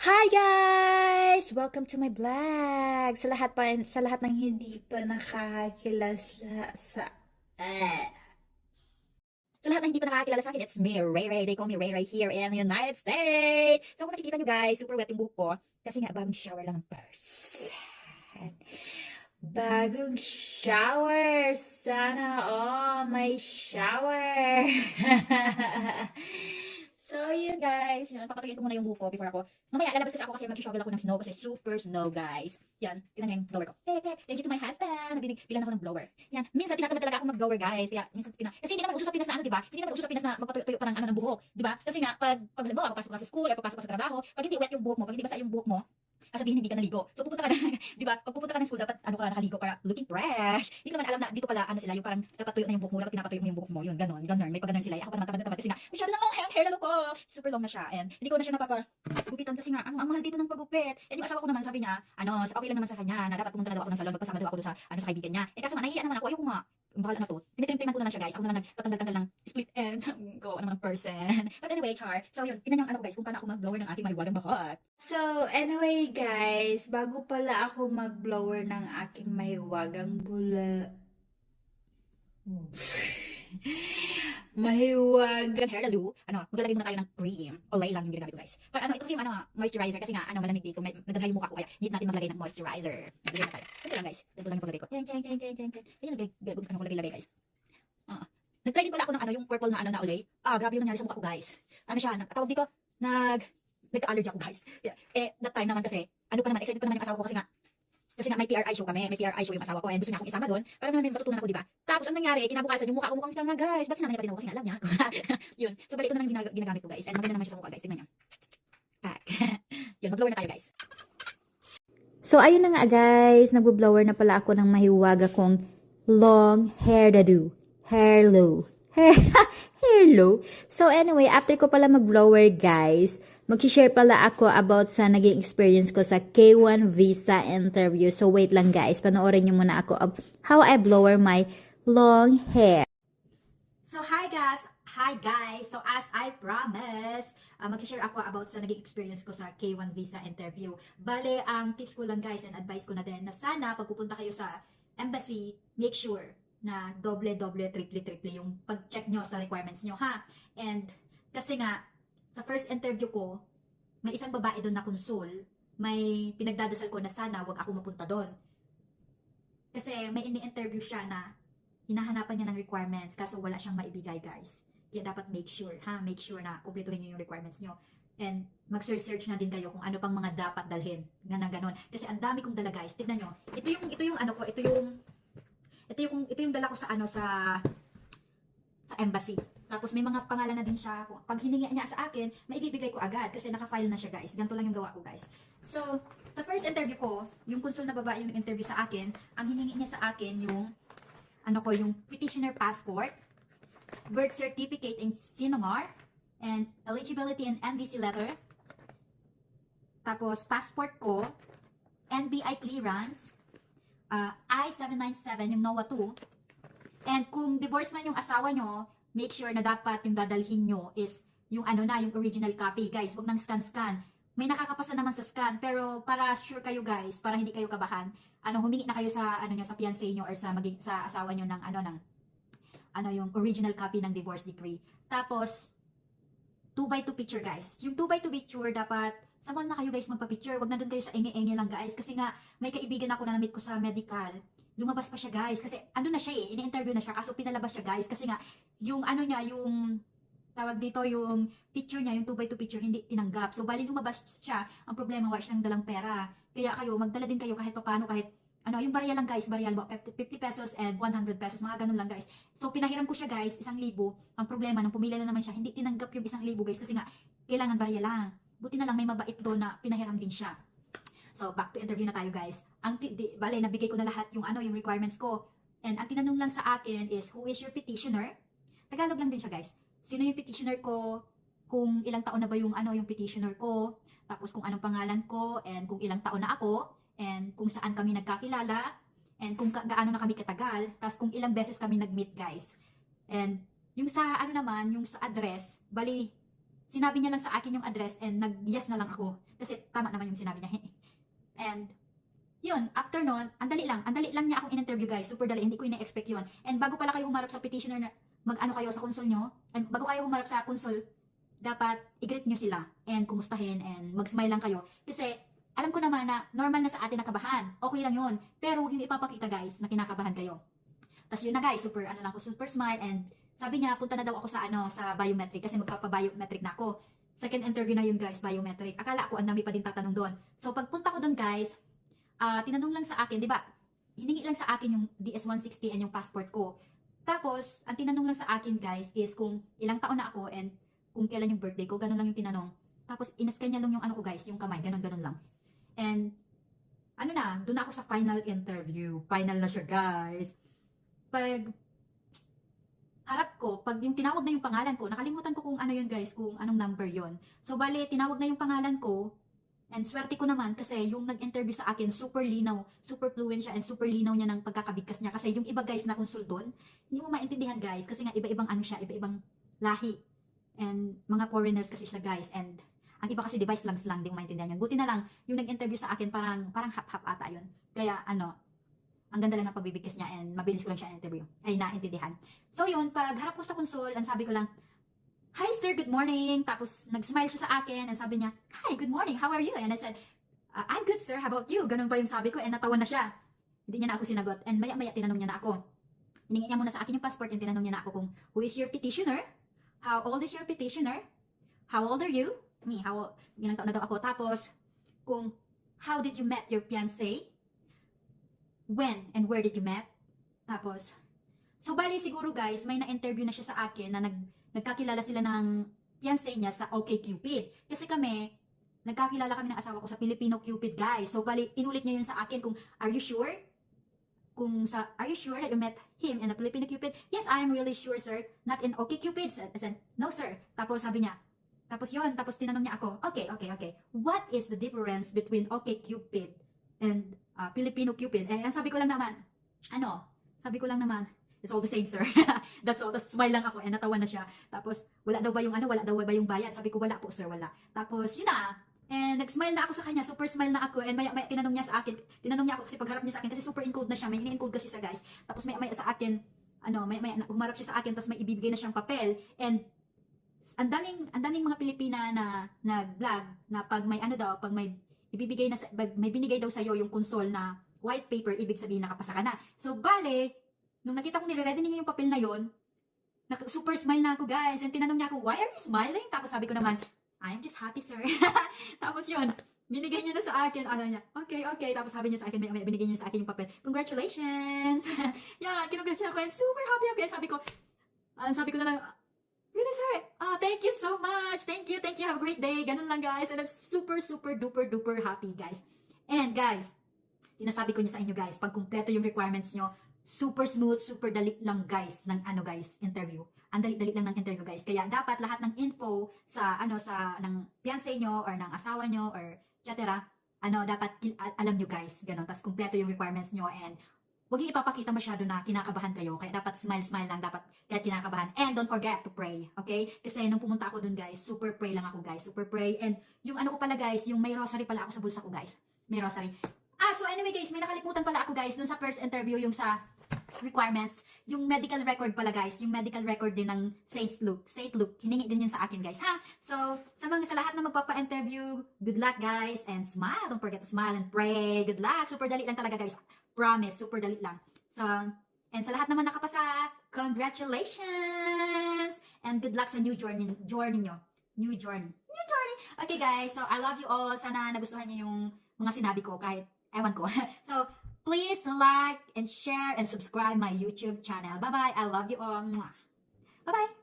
Hi guys! Welcome to my vlog. Sa lahat ng hindi pa nakakakilala eh. Sa lahat ng hindi pa nakakakilala sa akin, it's me, Ray Ray. They call me Ray Ray here in the United States. So kung nakikita nyo guys, super wet yung buhok ko kasi nga bagong shower lang ng first. Bagong shower. Sana may shower. So, yun guys. Yun, papatuloy ko muna yung buhok ko before ako. Mamaya, lalabas kasi ako kasi mag-shovel ako ng snow kasi super snow guys. Yan, tignan nyo yung blower ko. Thank you to my husband. Bilan ako ng blower. Yan, minsan tinatamad talaga ako mag-blower guys. Kaya, minsan kasi hindi naman uso sa Pinas na ano, diba? Hindi naman uso sa Pinas na magpatuyo pa ng ano ng buhok, diba? Kasi nga, pag halimbawa, papasok ka sa school or papasok ka sa trabaho, pag hindi wet yung buhok mo, pag hindi basa yung buhok mo, sabihin hindi ka naligo. So pupunta ka na, 'di ba? Pag pupunta ka ng school dapat ano ka nakaligo para looking fresh. Hindi ko naman alam na dito pala ano sila, yung parang dapat tuyo na yung buhok mo, dapat pinapatuyo mo yung buhok mo. Yun, ganon. May pag sila. Ako pa naman tamad kasi nga masyado na long hair lalo ko. Super long na siya and hindi ko na siya napapagupitan kasi nga ang mahal dito ng pagupit. And yung asawa ko naman sabi niya, okay lang naman sa kanya na dapat pumunta na daw ako ng salon, magpasama daw ako doon sa kaibigan niya. Kaso nga nahihiya naman ako, ayoko nga. Bakal na to. Tinitrim-triman ko na lang siya guys. Ako na lang nagtatanggal-tanggal ng split ends. Go naman person. But anyway, char. So yun, tingnan niyo guys kung paano ako mag-blower ng aking mahiwagang bahot. So anyway guys, bago pala ako mag-blower ng aking mahiwagang mahiwagang hair lalo. Maglalagay muna tayo ng cream. Olay lang yung ginagamit ko guys. Pero ito kasi yung moisturizer kasi nga malamig dito. Nadadry yung mukha ko kaya need natin maglagay ng moisturizer. Naglagay na tayo. Ito lang guys. Ito lang yung paglagay ko. Yan ko lagay guys. Nag-try din pala ako ng yung purple na olay. Grabe yung nangyari sa mukha ko guys. Tawag dito, nagka-allergy ako guys. Yeah. That time naman kasi, excited pa naman yung asawa ko kasi nga may PRI show kami, may PRI show yung asawa ko, and gusto niya akong isama doon, para naman matutunan ako, di ba? Tapos ang nangyari, kinabukasan yung mukha ko mukhang sanga guys. Ba't sinama niya pa din ako kasi nga alam niya? Yun. So bali ito naman yung ginagamit ko guys, and maganda naman siya sa mukha guys, tingnan niyo. Yun, mag-blower na tayo guys. So ayun na nga guys, nagbo-blower na pala ako ng mahiwaga kong long hair do. Hello. So anyway, after ko pala mag-blower guys, mag-share pala ako about sa naging experience ko sa K1 visa interview. So wait lang guys, panoorin niyo muna ako of how I blower my long hair. So hi guys. So as I promised, mag-share ako about sa naging experience ko sa K1 visa interview. Bale, ang tips ko lang guys and advice ko na din na sana pag pupunta kayo sa embassy, make sure na doble, triple yung pag-check nyo sa requirements nyo, ha? And, kasi nga, sa first interview ko, may isang babae doon na konsul, may pinagdadasal ko na sana wag ako mapunta doon. Kasi may ini-interview siya na hinahanapan niya ng requirements, kaso wala siyang maibigay, guys. Kaya dapat make sure, ha? Make sure na kumpletuhin nyo yung requirements nyo. And, mag-search na din kayo kung ano pang mga dapat dalhin. Ganon. Kasi ang dami kong dala, guys. Tignan nyo. Ito yung dala ko sa embassy. Tapos may mga pangalan na din siya. Pag hiningi niya sa akin, maibibigay ko agad kasi naka-file na siya guys. Ganito lang yung gawa ko guys. So, sa first interview ko, yung consul na babae yung interview sa akin, ang hiningi niya sa akin yung yung petitioner passport, birth certificate in Sinamar, and eligibility and NVC letter. Tapos passport ko, NBI clearance, I-797, yung NOAA 2. And kung divorce man yung asawa nyo, make sure na dapat yung dadalhin nyo is yung yung original copy. Guys, wag nang scan. May nakakapasa naman sa scan, pero para sure kayo guys, para hindi kayo kabahan, humingi na kayo sa sa fiancé nyo or sa asawa nyo ng yung original copy ng divorce decree. Tapos 2x2 picture guys. Yung 2x2 picture dapat sa mall na kayo guys magpa-picture. Wag na doon kayo sa enge-enge lang guys. Kasi nga, may kaibigan ako na na-meet ko sa medical. Lumabas pa siya guys. Kasi na siya ini-interview na siya. Kaso pinalabas siya guys. Kasi nga, yung yung tawag dito, yung picture niya, yung 2x2 picture, hindi tinanggap. So, bali lumabas siya. Ang problema, wala siyang dalang pera. Kaya kayo, magdala din kayo kahit paano, kahit yung barya lang guys, barya lang, 50 pesos and 100 pesos, mga ganun lang guys. So, pinahiram ko siya guys, 1,000. Ang problema, nung pumila na naman siya, hindi tinanggap yung 1,000 guys, kasi nga, kailangan barya lang. Buti na lang may mabait doon na pinahiram din siya. So, back to interview na tayo guys. Bale, nabigay ko na lahat yung yung requirements ko. And ang tinanong lang sa akin is, who is your petitioner? Tagalog lang din siya guys. Sino yung petitioner ko? Kung ilang taon na ba yung yung petitioner ko? Tapos kung anong pangalan ko, and kung ilang taon na ako, and kung saan kami nagkakilala, and kung gaano na kami katagal, tapos kung ilang beses kami nag-meet guys. And yung sa naman, yung sa address, bali sinabi niya lang sa akin yung address and nag-yes na lang ako. Kasi tama naman yung sinabi niya. And, yun, after nun, ang dali lang niya akong in-interview guys, super dali, hindi ko ina-expect yun. And bago pala kayo humarap sa petitioner na mag-ano kayo sa console nyo, and bago kayo humarap sa console, dapat i-greet nyo sila, and kumustahin, and mag-smile lang kayo. Kasi, alam ko naman na normal na sa atin nakabahan, okay lang yun. Pero huwag nyo ipapakita guys na kinakabahan kayo. Tapos yun na guys, super smile, and sabi niya, punta na daw ako sa biometric kasi magpapa-biometric na ako. Second interview na yun guys, biometric. Akala ko ang dami pa din tatanong doon. So pagpunta ko doon guys, tinanong lang sa akin, di ba? Hiningi lang sa akin yung DS-160 and yung passport ko. Tapos, ang tinanong lang sa akin guys is kung ilang taon na ako and kung kailan yung birthday ko, ganun lang yung tinanong. Tapos, inascan niya lang yung ano ko guys, yung kamay, ganun lang. And, ano na, doon ako sa final interview. Final na siya guys. Pag harap ko, pag yung tinawag na yung pangalan ko, nakalimutan ko kung ano yun guys, kung anong number yun. So, bali, tinawag na yung pangalan ko, and swerte ko naman kasi yung nag-interview sa akin, super linaw, super fluent siya, and super linaw niya ng pagkakabigkas niya. Kasi yung iba guys na konsul doon, hindi mo maintindihan guys, kasi nga iba-ibang ano siya, iba-ibang lahi. And mga foreigners kasi siya guys, and ang iba kasi device lang di mo maintindihan yun. Buti na lang, yung nag-interview sa akin, parang hap-hap ata yun. Kaya ano, ang ganda lang ng pagbibigkas niya and mabilis ko lang siya interview. Ay, naintindihan. So yun, pag harap ko sa console, ang sabi ko lang, "Hi sir, good morning." Tapos nag-smile siya sa akin and sabi niya, "Hi, good morning, how are you?" And I said, "I'm good sir, how about you?" Ganun pa yung sabi ko and natawa na siya. Hindi niya na ako sinagot and maya-maya tinanong niya na ako. Hiningi niya muna sa akin yung passport and tinanong niya na ako kung, "Who is your petitioner? How old is your petitioner? How old are you?" Me, how old? Ilang taon na daw ako. Tapos, kung, "How did you met your fiancé? When and where did you met?" Tapos, so bali siguro guys, may na-interview na siya sa akin na nagkakilala sila ng fiancé niya sa OkCupid. Kasi kami, nagkakilala kami ng asawa ko sa Filipino Cupid guys. So bali, inulit niya yun sa akin kung, "Are you sure? Are you sure that you met him in a Filipino Cupid?" "Yes, I am really sure sir. Not in OkCupid." I said, "No sir." Tapos sabi niya, tapos tinanong niya ako, okay. "What is the difference between OkCupid and Filipino Cupid?" And sabi ko lang naman, "It's all the same, sir." That's all. Tapos smile lang ako and natawa na siya. Tapos, wala daw ba yung bayad? Sabi ko, "Wala po, sir, wala." Tapos, yun na. And nag-smile na ako sa kanya, super smile na ako. And maya tinanong niya ako kasi pagharap niya sa akin, kasi super encode na siya, may ini-encode kasi siya guys. Tapos maya sa akin, maya humarap siya sa akin, tapos may ibibigay na siyang papel. And ang daming mga Pilipina na nag-vlog na pag may binigay daw sa'yo yung console na white paper, ibig sabihin nakapasa ka na. So, bale, nung nakita ko nire-ready niya yung papel na yon, super smile na ako guys. And tinanong niya ako, "Why are you smiling?" Tapos sabi ko naman, "I'm just happy, sir." Tapos yun, binigay niya na sa akin. Ano niya, okay. Tapos sabi niya sa akin, may binigay niya sa akin yung papel. "Congratulations." Yan, kinongratulate ako and super happy. And sabi ko na lang, "Really, sir? Thank you so much. Thank you. Have a great day." Ganun lang, guys. And I'm super, super, duper, duper happy, guys. And, guys, sinasabi ko niya sa inyo, guys, pag kumpleto yung requirements nyo, super smooth, super dali lang, guys, ng interview. Ang dali lang ng interview, guys. Kaya, dapat lahat ng info ng fiancé nyo, or ng asawa nyo, or etc., dapat alam nyo, guys. Ganun. Tapos, kumpleto yung requirements nyo, and huwag yung ipapakita masyado na kinakabahan kayo. Kaya dapat smile lang, dapat kahit kinakabahan. And don't forget to pray, okay? Kasi nung pumunta ako dun, guys, super pray lang ako, guys. Super pray. And yung ko pala, guys, yung may rosary pala ako sa bulsa ko, guys. May rosary. So anyway, guys, may nakalimutan pala ako, guys, dun sa first interview, yung sa requirements. Yung medical record pala, guys. Yung medical record din ng Saint Luke. Hiningi din yun sa akin, guys, ha? So, sa lahat na magpapa-interview, good luck, guys. And smile. Don't forget to smile and pray. Good luck. Super dali lang talaga, guys. Promise, super dali lang. So, and sa lahat naman nakapasa, congratulations! And good luck sa new journey nyo. New journey. Okay, guys. So, I love you all. Sana nagustuhan niyo yung mga sinabi ko kahit ewan ko. So, please like and share and subscribe my YouTube channel. Bye-bye. I love you all. Bye-bye.